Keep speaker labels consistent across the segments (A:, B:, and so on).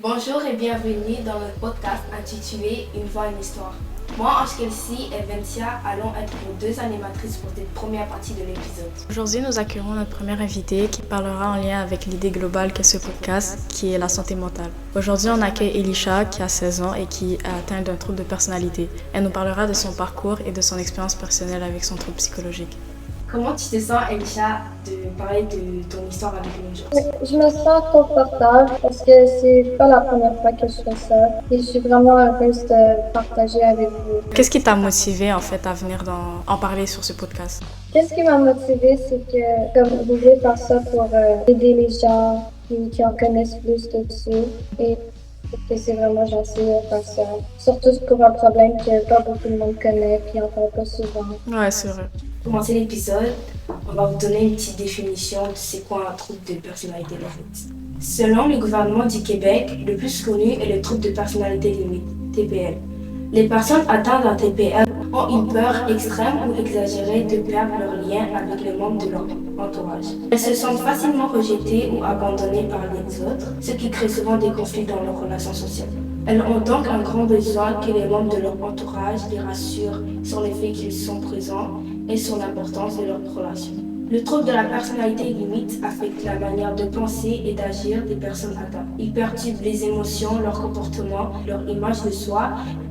A: Bonjour et bienvenue dans le podcast intitulé Une voix, une histoire. Moi, Ange Kelsey et Ventia allons être vos deux animatrices pour cette première partie de l'épisode.
B: Aujourd'hui, nous accueillons notre première invitée qui parlera en lien avec l'idée globale qu'est ce podcast, qui est la santé mentale. Aujourd'hui, on accueille Elisha qui a 16 ans et qui est atteinte d'un trouble de personnalité. Elle nous parlera de son parcours et de son expérience personnelle avec son trouble psychologique.
A: Comment tu te sens, Elisha, de parler de ton histoire avec nous aujourd'hui?
C: Je me sens confortable parce que c'est pas la première fois que je fais ça et je suis vraiment heureuse de partager avec vous.
B: Qu'est-ce qui t'a motivé en fait à venir en parler sur ce podcast?
C: Qu'est-ce qui m'a motivée, c'est que comme vous voulez faire ça pour aider les gens qui en connaissent plus dessus et que c'est vraiment gentil de faire ça. Surtout pour un problème que pas beaucoup de monde connaît et n'entend pas souvent.
B: Ouais, c'est vrai.
A: Pour commencer l'épisode, on va vous donner une petite définition de c'est quoi un trouble de personnalité limite. Selon le gouvernement du Québec, le plus connu est le trouble de personnalité limite, TPL. Les personnes atteintes d'un TPL ont une peur extrême ou exagérée de perdre leur lien avec les membres de leur entourage. Elles se sentent facilement rejetées ou abandonnées par les autres, ce qui crée souvent des conflits dans leurs relations sociales. Elles ont donc un grand besoin que les membres de leur entourage les rassurent sur le fait qu'ils sont présents et sur l'importance de leur relation. Le trouble de la personnalité limite affecte la manière de penser et d'agir des personnes atteintes. Il perturbe les émotions, leur comportement, leur image de soi,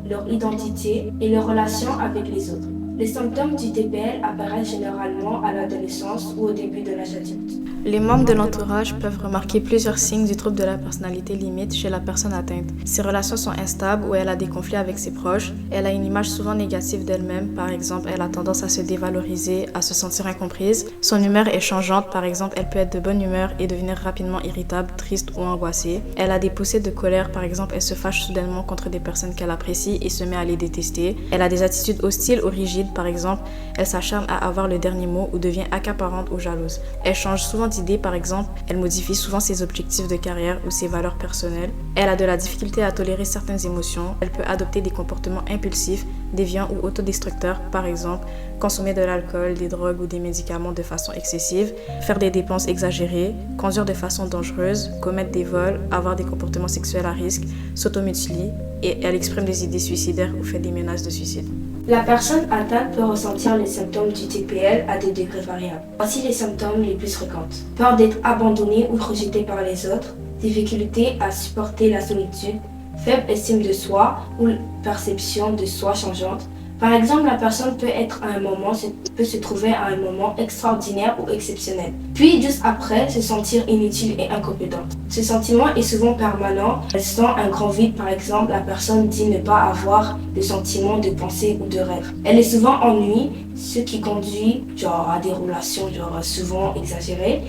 A: leur identité et leurs relations avec les autres. Les symptômes du TPL apparaissent généralement à l'adolescence ou au début de l'âge adulte.
B: Les membres de l'entourage peuvent remarquer plusieurs signes du trouble de la personnalité limite chez la personne atteinte. Ses relations sont instables ou elle a des conflits avec ses proches. Elle a une image souvent négative d'elle-même, par exemple, elle a tendance à se dévaloriser, à se sentir incomprise. Son humeur est changeante, par exemple, elle peut être de bonne humeur et devenir rapidement irritable, triste ou angoissée. Elle a des poussées de colère, par exemple, elle se fâche soudainement contre des personnes qu'elle apprécie et se met à les détester. Elle a des attitudes hostiles ou rigides, par exemple, elle s'acharne à avoir le dernier mot ou devient accaparante ou jalouse. Elle change souvent d'idée, par exemple, elle modifie souvent ses objectifs de carrière ou ses valeurs personnelles. Elle a de la difficulté à tolérer certaines émotions. Elle peut adopter des comportements impulsifs, déviants ou autodestructeurs, par exemple, consommer de l'alcool, des drogues ou des médicaments de façon excessive, faire des dépenses exagérées, conduire de façon dangereuse, commettre des vols, avoir des comportements sexuels à risque, s'automutiler et elle exprime des idées suicidaires ou fait des menaces de suicide.
A: La personne atteinte peut ressentir les symptômes du TPL à des degrés variables. Voici les symptômes les plus fréquents. Peur d'être abandonnée ou rejetée par les autres, difficulté à supporter la solitude, faible estime de soi ou perception de soi changeante. Par exemple, la personne peut se trouver à un moment extraordinaire ou exceptionnel, puis juste après se sentir inutile et incompétente. Ce sentiment est souvent permanent, elle sent un grand vide, par exemple, la personne dit ne pas avoir de sentiment de pensée ou de rêve. Elle est souvent ennuyée, ce qui conduit à des relations souvent exagérées.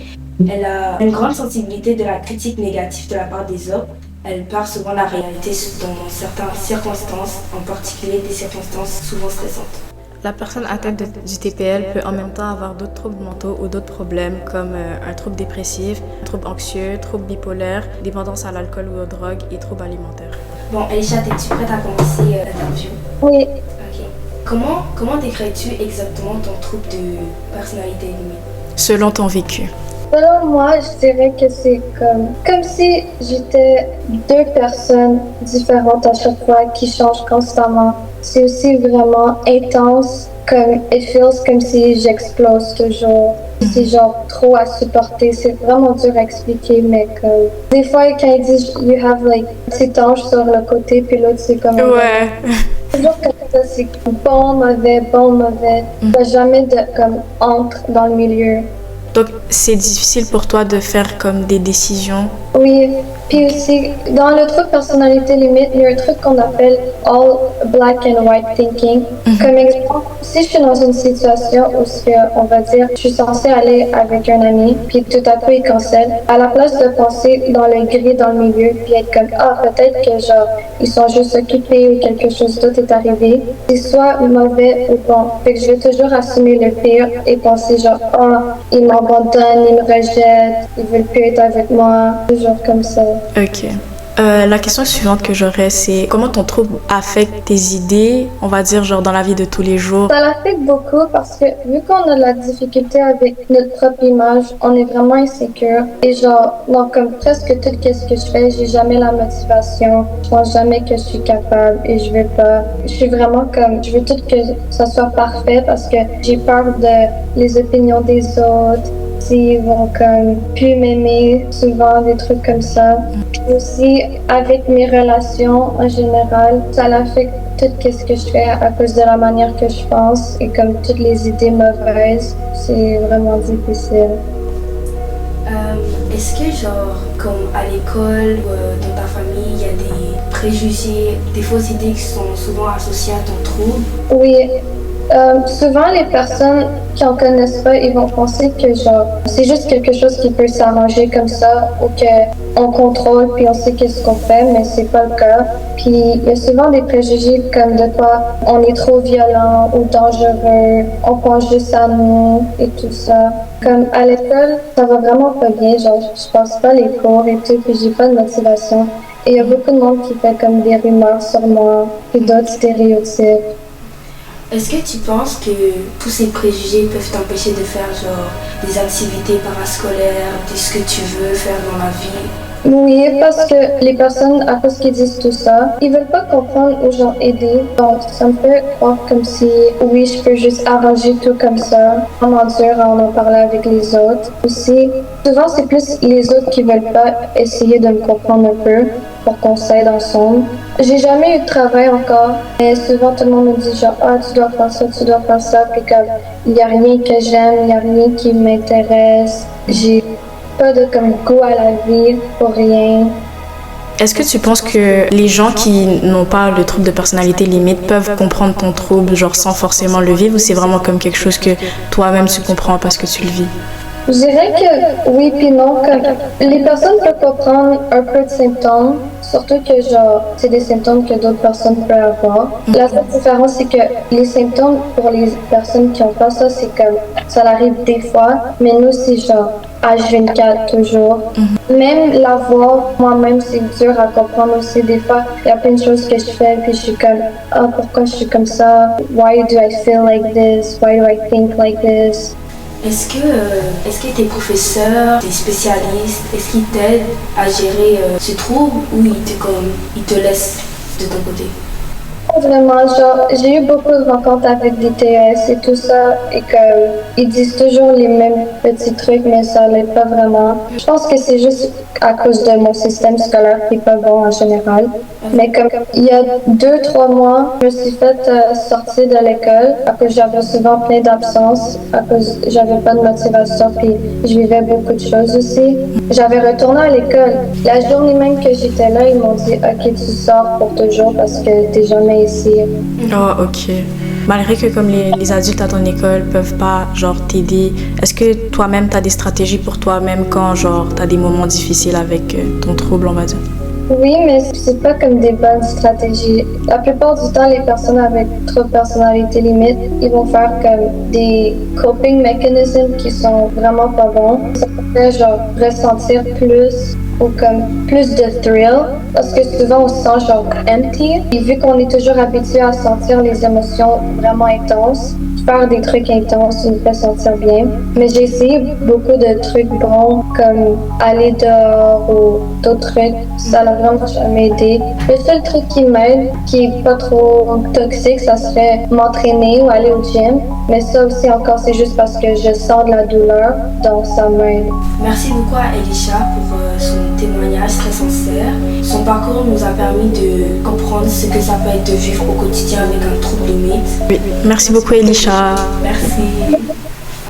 A: Elle a une grande sensibilité de la critique négative de la part des autres. Elle perd souvent la réalité dans certaines circonstances, en particulier des circonstances souvent stressantes.
B: La personne atteinte du TPL peut en même temps avoir d'autres troubles mentaux ou d'autres problèmes comme un trouble dépressif, un trouble anxieux, trouble bipolaire, dépendance à l'alcool ou aux drogues et troubles alimentaires.
A: Bon, Elisha, es-tu prête à commencer l'interview?
C: Oui.
A: Ok. Comment décris-tu exactement ton trouble de personnalité limite?
B: Selon ton vécu.
C: Selon moi, je dirais que c'est comme si j'étais deux personnes différentes à chaque fois qui changent constamment. C'est aussi vraiment intense, comme it feels comme si j'explose toujours. C'est trop à supporter. C'est vraiment dur à expliquer, mais comme des fois quand ils disent you have like petit ange sur le côté, puis l'autre c'est comme
B: ouais.
C: Toujours comme ça, c'est bon, mauvais, bon, mauvais. Il n'y a jamais de entre dans le milieu.
B: Donc, c'est difficile pour toi de faire comme des décisions?
C: Oui, puis aussi, dans le truc personnalité limite, il y a un truc qu'on appelle all black and white thinking. Comme exemple, si je suis dans une situation où, on va dire, je suis censée aller avec un ami, puis tout à coup il cancelle, à la place de penser dans le gris, dans le milieu, puis être comme, peut-être que ils sont juste occupés ou quelque chose d'autre est arrivé, c'est soit mauvais ou bon. Fait que je vais toujours assumer le pire et penser ils m'abandonnent, ils me rejettent, ils veulent plus être avec moi, toujours comme ça.
B: Ok. La question suivante que j'aurais, c'est comment ton trouble affecte tes idées, on va dire, genre dans la vie de tous les jours?
C: Ça l'affecte beaucoup parce que vu qu'on a de la difficulté avec notre propre image, on est vraiment insécure. Et genre, dans comme presque tout ce que je fais, j'ai jamais la motivation. Je pense jamais que je suis capable et je veux pas. Je suis vraiment comme, je veux tout que ça soit parfait parce que j'ai peur de les opinions des autres. S'ils vont comme plus m'aimer, souvent des trucs comme ça. Puis aussi, avec mes relations en général, ça l'affecte tout ce que je fais à cause de la manière que je pense et comme toutes les idées mauvaises. C'est vraiment difficile.
A: Est-ce que, genre, comme à l'école ou dans ta famille, il y a des préjugés, des fausses idées qui sont souvent associées à ton trouble?
C: Oui. Souvent, les personnes qui en connaissent pas, ils vont penser que genre c'est juste quelque chose qui peut s'arranger comme ça ou que on contrôle puis on sait qu'est-ce qu'on fait, mais c'est pas le cas. Puis il y a souvent des préjugés comme de quoi on est trop violent ou dangereux, on pense juste à nous et tout ça. Comme à l'école, ça va vraiment pas bien, genre je passe pas les cours et tout, puis j'ai pas de motivation. Et il y a beaucoup de monde qui fait comme des rumeurs sur moi et d'autres stéréotypes.
A: Est-ce que tu penses que tous ces préjugés peuvent t'empêcher de faire genre des activités parascolaires, de ce que tu veux faire dans la vie?
C: Oui, parce que les personnes, à cause qu'ils disent tout ça, ils veulent pas comprendre ou genre aider. Donc, ça me fait croire comme si, oui, je peux juste arranger tout comme ça. Vraiment dur à en parler avec les autres. Aussi, souvent, c'est plus les autres qui veulent pas essayer de me comprendre un peu pour qu'on s'aide ensemble. J'ai jamais eu de travail encore, mais souvent tout le monde me dit genre, ah, tu dois faire ça, tu dois faire ça, puis comme, il y a rien que j'aime, il y a rien qui m'intéresse. J'ai pas de comme goût à la vie pour rien.
B: Est-ce que tu penses que les gens qui n'ont pas le trouble de personnalité limite peuvent comprendre ton trouble, genre sans forcément le vivre, ou c'est vraiment comme quelque chose que toi-même tu comprends parce que tu le vis?
C: Je dirais que oui puis non. Comme les personnes peuvent comprendre un peu de symptômes, surtout que genre c'est des symptômes que d'autres personnes peuvent avoir. La seule différence c'est que les symptômes pour les personnes qui ont pas ça, c'est comme ça arrive des fois, mais nous c'est genre H24 toujours. Même la voix, moi-même c'est dur à comprendre aussi des fois. Il y a plein de choses que je fais puis je suis comme ah pourquoi je suis comme ça? Why do I feel like this? Why do I think like this?
A: Est-ce que tes professeurs, tes spécialistes, est-ce qu'ils t'aident à gérer ce trouble ou ils te laissent de ton côté?
C: Vraiment, genre, j'ai eu beaucoup de rencontres avec des TS et tout ça, et ils disent toujours les mêmes petits trucs, mais ça l'est pas vraiment. Je pense que c'est juste à cause de mon système scolaire qui est pas bon en général. Mais comme il y a 2-3 mois, je me suis fait sortir de l'école à cause j'avais souvent plein d'absences, à cause j'avais pas de motivation, puis je vivais beaucoup de choses aussi. J'avais retourné à l'école. La journée même que j'étais là, ils m'ont dit « Ok, tu sors pour toujours parce que t'es jamais ici. »
B: Oh, ok. Malgré que comme les adultes à ton école peuvent pas genre t'aider, est-ce que toi-même t'as des stratégies pour toi-même quand genre t'as des moments difficiles avec ton trouble, on va dire?
C: Oui, mais c'est pas comme des bonnes stratégies. La plupart du temps, les personnes avec trop de personnalité limite, ils vont faire comme des coping mechanisms qui sont vraiment pas bons. Ça fait genre ressentir plus ou comme plus de thrill parce que souvent on se sent genre empty. Et vu qu'on est toujours habitué à sentir les émotions vraiment intenses, faire des trucs intenses nous fait sentir bien. Mais j'ai essayé beaucoup de trucs bons comme aller dehors ou d'autres trucs. Ça n'a vraiment jamais aidé. Le seul truc qui m'aide, qui est pas trop toxique, ça serait m'entraîner ou aller au gym. Mais ça aussi encore, c'est juste parce que je sens de la douleur, donc ça m'aide.
A: Merci beaucoup à Elisha pour son témoignage très sincère. Son parcours nous a permis de comprendre ce que ça peut être de vivre au quotidien avec un trouble limite.
B: Oui, merci beaucoup Elisha.
A: Merci.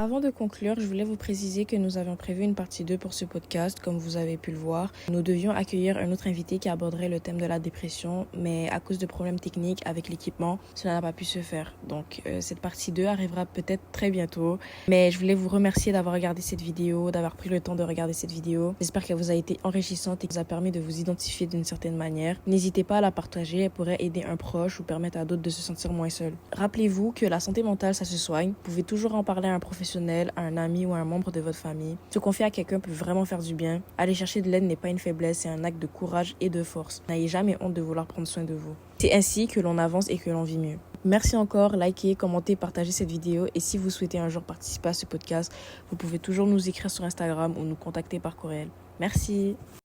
B: Avant de conclure, je voulais vous préciser que nous avions prévu une partie 2 pour ce podcast, comme vous avez pu le voir. Nous devions accueillir un autre invité qui aborderait le thème de la dépression, mais à cause de problèmes techniques avec l'équipement, cela n'a pas pu se faire. Donc cette partie 2 arrivera peut-être très bientôt. Mais je voulais vous remercier d'avoir regardé cette vidéo, d'avoir pris le temps de regarder cette vidéo. J'espère qu'elle vous a été enrichissante et qu'elle vous a permis de vous identifier d'une certaine manière. N'hésitez pas à la partager, elle pourrait aider un proche ou permettre à d'autres de se sentir moins seuls. Rappelez-vous que la santé mentale, ça se soigne. Vous pouvez toujours en parler à un professionnel
D: professionnel, à un ami ou à un membre de votre famille. Se confier à quelqu'un peut vraiment faire du bien. Aller chercher de l'aide n'est pas une faiblesse, c'est un acte de courage et de force. N'ayez jamais honte de vouloir prendre soin de vous. C'est ainsi que l'on avance et que l'on vit mieux. Merci encore, likez, commentez, partagez cette vidéo et si vous souhaitez un jour participer à ce podcast, vous pouvez toujours nous écrire sur Instagram ou nous contacter par courriel. Merci.